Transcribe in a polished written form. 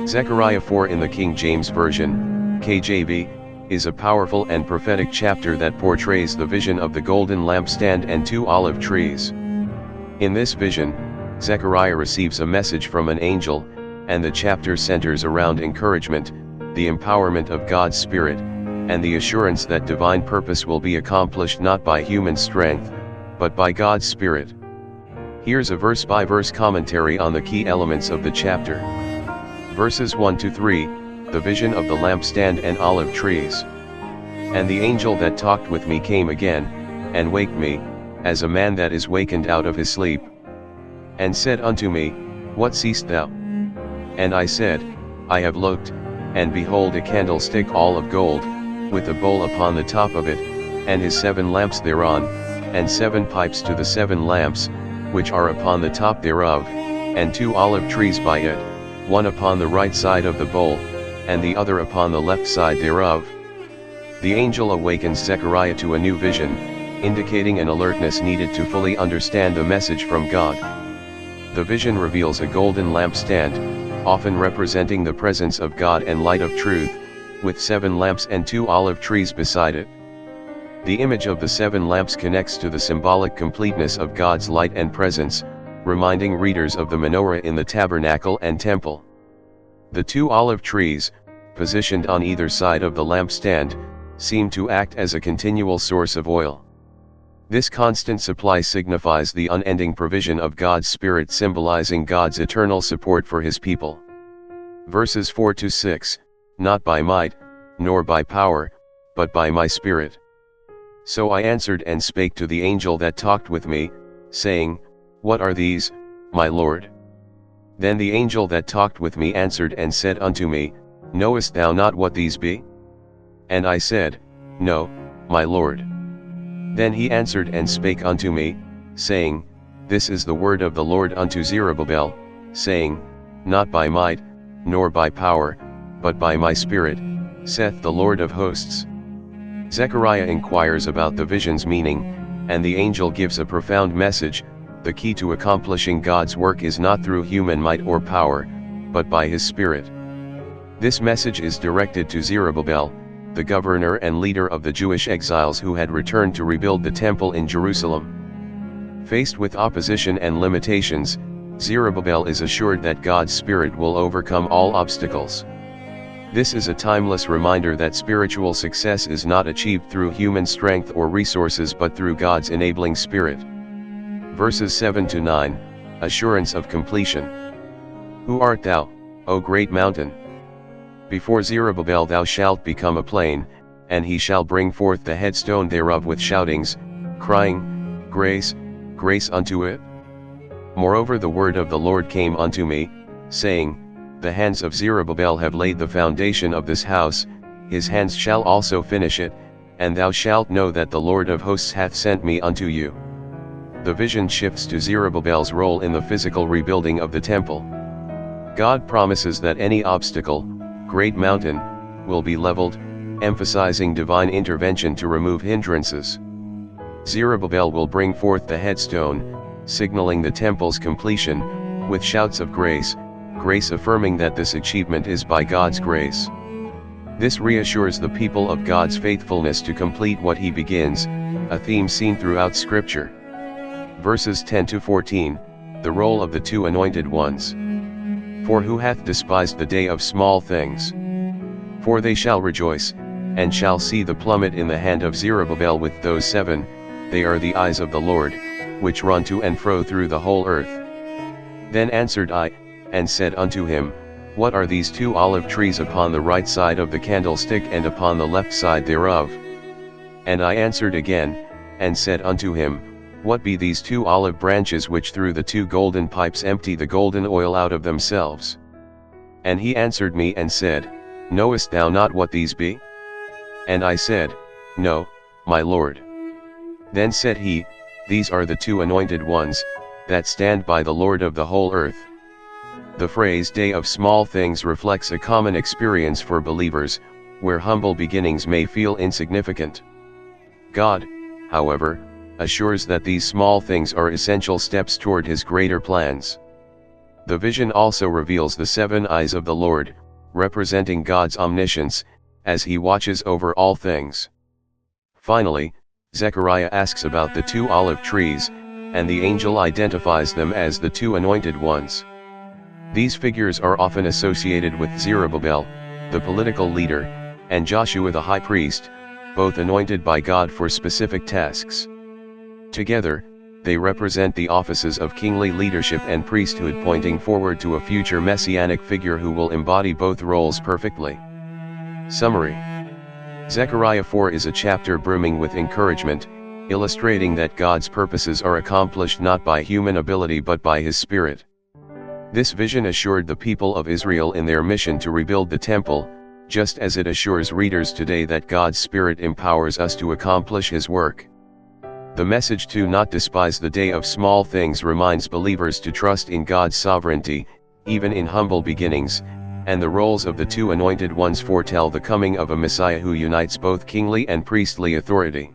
Zechariah 4 in the King James Version, KJV, is a powerful and prophetic chapter that portrays the vision of the golden lampstand and two olive trees. In this vision, Zechariah receives a message from an angel, and the chapter centers around encouragement, the empowerment of God's Spirit, and the assurance that divine purpose will be accomplished not by human strength, but by God's Spirit. Here's a verse-by-verse commentary on the key elements of the chapter. Verses 1-3, the vision of the lampstand and olive trees. And the angel that talked with me came again, and waked me, as a man that is wakened out of his sleep. And said unto me, What seest thou? And I said, I have looked, and behold a candlestick all of gold, with a bowl upon the top of it, and his 7 lamps thereon, and 7 pipes to the 7 lamps, which are upon the top thereof, and 2 olive trees by it, one upon the right side of the bowl, and the other upon the left side thereof. The angel awakens Zechariah to a new vision, indicating an alertness needed to fully understand the message from God. The vision reveals a golden lampstand, often representing the presence of God and light of truth, with 7 lamps and 2 olive trees beside it. The image of the 7 lamps connects to the symbolic completeness of God's light and presence, reminding readers of the menorah in the tabernacle and temple. The 2 olive trees, positioned on either side of the lampstand, seem to act as a continual source of oil. This constant supply signifies the unending provision of God's Spirit, symbolizing God's eternal support for His people. Verses 4-6, Not by might, nor by power, but by my Spirit. So I answered and spake to the angel that talked with me, saying, What are these, my Lord? Then the angel that talked with me answered and said unto me, Knowest thou not what these be? And I said, No, my Lord. Then he answered and spake unto me, saying, This is the word of the Lord unto Zerubbabel, saying, Not by might, nor by power, but by my Spirit, saith the Lord of hosts. Zechariah inquires about the vision's meaning, and the angel gives a profound message. The key to accomplishing God's work is not through human might or power, but by His Spirit. This message is directed to Zerubbabel, the governor and leader of the Jewish exiles who had returned to rebuild the temple in Jerusalem. Faced with opposition and limitations, Zerubbabel is assured that God's Spirit will overcome all obstacles. This is a timeless reminder that spiritual success is not achieved through human strength or resources but through God's enabling Spirit. Verses 7-9, Assurance of completion. Who art thou, O great mountain? Before Zerubbabel thou shalt become a plain, and he shall bring forth the headstone thereof with shoutings, crying, Grace, grace unto it. Moreover the word of the Lord came unto me, saying, The hands of Zerubbabel have laid the foundation of this house, his hands shall also finish it, and thou shalt know that the Lord of hosts hath sent me unto you. The vision shifts to Zerubbabel's role in the physical rebuilding of the temple. God promises that any obstacle, great mountain, will be leveled, emphasizing divine intervention to remove hindrances. Zerubbabel will bring forth the headstone, signaling the temple's completion, with shouts of grace, grace affirming that this achievement is by God's grace. This reassures the people of God's faithfulness to complete what He begins, a theme seen throughout Scripture. Verses 10-14, the role of the 2 anointed ones. For who hath despised the day of small things? For they shall rejoice, and shall see the plummet in the hand of Zerubbabel with those 7, they are the eyes of the Lord, which run to and fro through the whole earth. Then answered I, and said unto him, What are these 2 olive trees upon the right side of the candlestick and upon the left side thereof? And I answered again, and said unto him, What be these 2 olive branches which through the 2 golden pipes empty the golden oil out of themselves? And he answered me and said, Knowest thou not what these be? And I said, No, my Lord. Then said he, These are the 2 anointed ones, that stand by the Lord of the whole earth. The phrase day of small things reflects a common experience for believers, where humble beginnings may feel insignificant. God, however, assures that these small things are essential steps toward his greater plans. The vision also reveals the 7 eyes of the Lord, representing God's omniscience, as he watches over all things. Finally, Zechariah asks about the 2 olive trees, and the angel identifies them as the 2 anointed ones. These figures are often associated with Zerubbabel, the political leader, and Joshua the high priest, both anointed by God for specific tasks. Together, they represent the offices of kingly leadership and priesthood, pointing forward to a future messianic figure who will embody both roles perfectly. Summary: Zechariah 4 is a chapter brimming with encouragement, illustrating that God's purposes are accomplished not by human ability but by his Spirit. This vision assured the people of Israel in their mission to rebuild the temple, just as it assures readers today that God's Spirit empowers us to accomplish his work. The message to not despise the day of small things reminds believers to trust in God's sovereignty, even in humble beginnings, and the roles of the 2 anointed ones foretell the coming of a Messiah who unites both kingly and priestly authority.